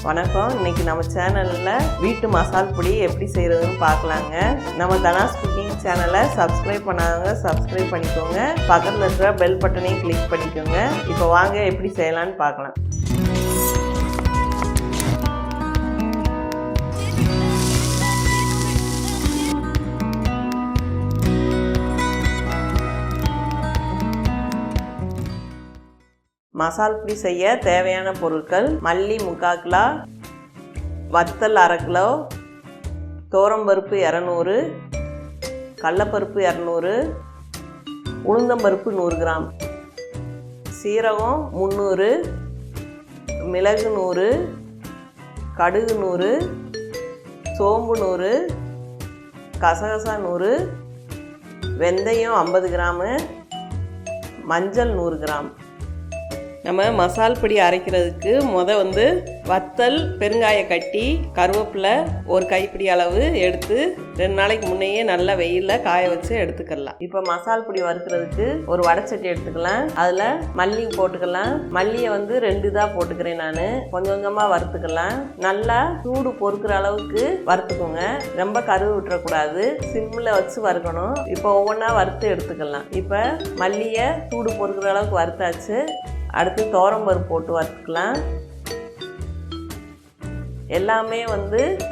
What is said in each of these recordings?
வணக்கம். இன்னைக்கு நம்ம சேனலில் வீட்டு மசால் பொடி எப்படி செய்கிறதுன்னு பார்க்கலாங்க. நம்ம தனாஸ் குக்கிங் சேனலை சப்ஸ்கிரைப் பண்ணாதவங்க சப்ஸ்கிரைப் பண்ணிக்கோங்க. பக்கத்தில் இருக்கிற பெல் பட்டனையும் கிளிக் பண்ணிக்கோங்க. இப்போ வாங்க எப்படி செய்யலான்னு பார்க்கலாம். மசால் பொடி செய்ய தேவையான பொருட்கள்: மல்லி 3/4 கிலோ, வத்தல் 1/2 கிலோ, துவரம்பருப்பு 200, கடலைப்பருப்பு 200, உளுந்தம்பருப்பு 100 கிராம், சீரகம் 300, மிளகு 100, கடுகு 100, சோம்பு 100, கசகசா 100, வெந்தயம் 50 கிராமு, மஞ்சள் 100 கிராம். நம்ம மசால் பொடி அரைக்கிறதுக்கு வத்தல், பெருங்காய கட்டி, கருவேப்பிலை 1 கைப்பிடி அளவு எடுத்து 2 நாளைக்கு முன்னையே நல்லா வெயிலில் காய வச்சு எடுத்துக்கலாம். இப்போ மசால் பொடி வறுக்கிறதுக்கு ஒரு வடைச்சட்டி எடுத்துக்கலாம். அதில் மல்லி போட்டுக்கலாம். மல்லியை 2 இதாக போட்டுக்கிறேன். நான் கொஞ்சம் கொஞ்சமாக வறுத்துக்கலாம். நல்லா சூடு பொறுக்கிற அளவுக்கு வறுத்துக்கோங்க. ரொம்ப கருவு விட்டுறக்கூடாது. சிம்மில் வச்சு வறுக்கணும். இப்போ ஒவ்வொன்றா வறுத்து எடுத்துக்கலாம். இப்போ மல்லியை சூடு பொறுக்கிற அளவுக்கு வறுத்தாச்சு. அடுத்து துவரம்பருப்பு போட்டு வறுத்துக்கலாம். எல்லாமே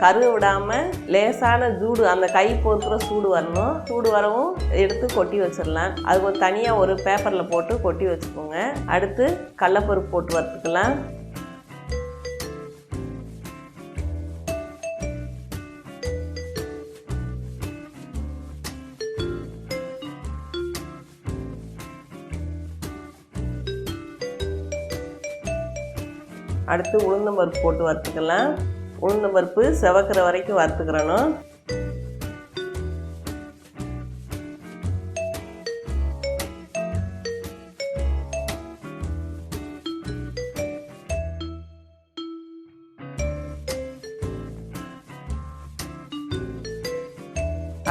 கருவு விடாமல் லேசான சூடு, அந்த கை பொறுக்கிற சூடு வரணும். சூடு வரவும் எடுத்து கொட்டி வச்சிடலாம். அது தனியாக ஒரு பேப்பரில் போட்டு கொட்டி வச்சுக்கோங்க. அடுத்து கடலைப்பருப்பு போட்டு வறுத்துக்கலாம். அடுத்து உளுந்தம்பருப்பு போட்டு வறுத்துக்கலாம். உளுந்தம்பருப்பு செவக்கிற வரைக்கும் வறுத்துக்கிறணும்.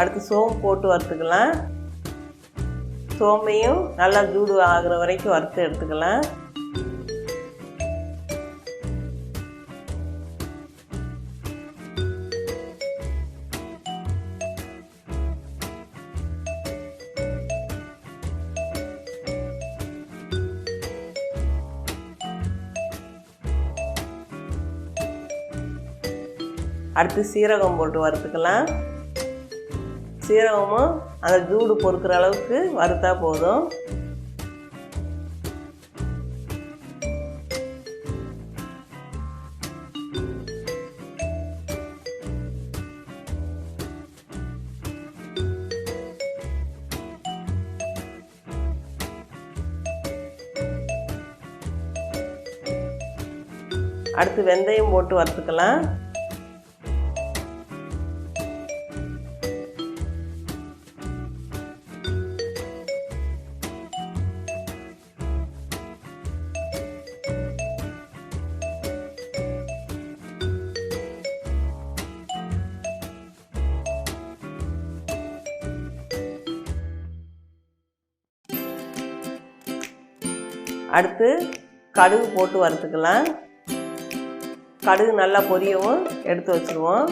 அடுத்து சோம்பு போட்டு வறுத்துக்கலாம். சோம்பையும் நல்லா சூடு ஆகிற வரைக்கும் வறுத்து எடுத்துக்கலாம். அடுத்து சீரகம் போட்டு வறுத்துக்கலாம். சீரகமும் அந்த சூடு பொறுக்கிற அளவுக்கு வறுத்தா போதும். அடுத்து வெந்தயம் போட்டு வறுத்துக்கலாம். அடுத்து கடுகு போட்டு வறுத்துக்கலாம். கடுகு நல்லா பொரியவும் எடுத்து வச்சுருவோம்.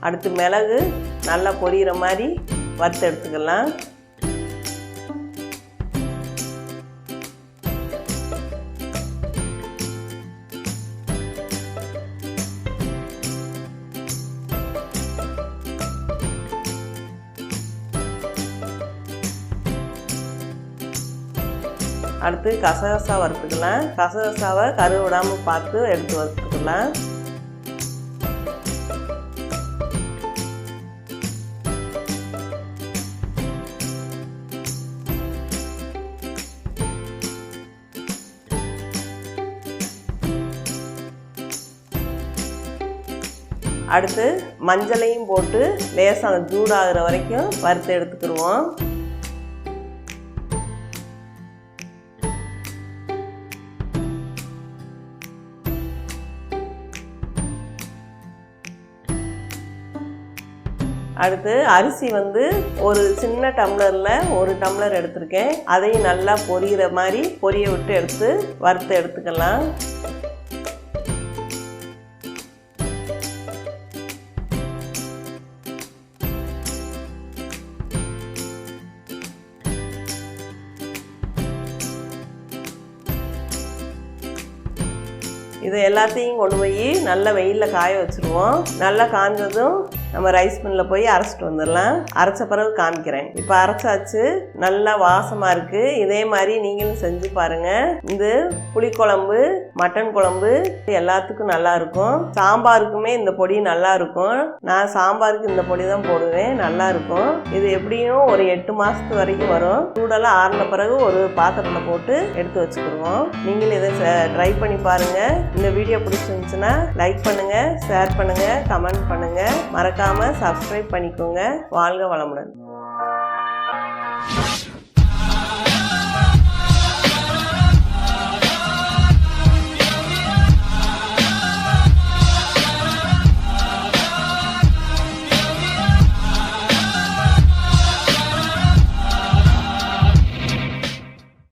அடுத்து மிளகு நல்லா பொரியிற மாதிரி வறுத்து எடுத்துக்கலாம். அடுத்து கசகசா வறுத்துக்கலாம். கசகசாவை கரு விடாமல் பார்த்து எடுத்து வறுத்துக்கலாம். அடுத்து மஞ்சளையும் போட்டு லேசாக சூடாகிற வரைக்கும் வறுத்து எடுத்துக்கிடுவோம். அடுத்து அரிசி ஒரு சின்ன டம்ளரில் 1 டம்ளர் எடுத்திருக்கேன். அதையும் நல்லா பொரியிற மாதிரி பொரிய விட்டு எடுத்து வறுத்து எடுத்துக்கலாம். இது எல்லாத்தையும் கொண்டு போய் நல்லா வெயிலில் காய வச்சுருவோம். நல்லா காய்ஞ்சதும் நம்ம ரைஸ் மில்லில் போய் அரைச்சிட்டு வந்துடலாம். அரைச்ச பிறகு காமிக்கிறேன். இப்போ அரைச்சாச்சு, நல்லா வாசமாக இருக்குது. இதே மாதிரி நீங்களும் செஞ்சு பாருங்கள். இந்த புளிக்குழம்பு, மட்டன் குழம்பு எல்லாத்துக்கும் நல்லாயிருக்கும். சாம்பாருக்குமே இந்த பொடி நல்லாயிருக்கும். நான் சாம்பாருக்கு இந்த பொடி தான் போடுவேன், நல்லாயிருக்கும். இது எப்படியும் ஒரு 8 மாதத்து வரைக்கும் வரும். சூடெல்லாம் ஆறின பிறகு ஒரு பாத்திரத்தில் போட்டு எடுத்து வச்சுக்கிடுவோம். நீங்களும் இதை ட்ரை பண்ணி பாருங்கள். இந்த வீடியோ பிடிச்சிருந்துச்சுன்னா லைக் பண்ணுங்கள், ஷேர் பண்ணுங்கள், கமெண்ட் பண்ணுங்கள். மறக்காமல் சப்ஸ்கிரைப் பண்ணிக்கோங்க. வாழ்க வளமுடன்.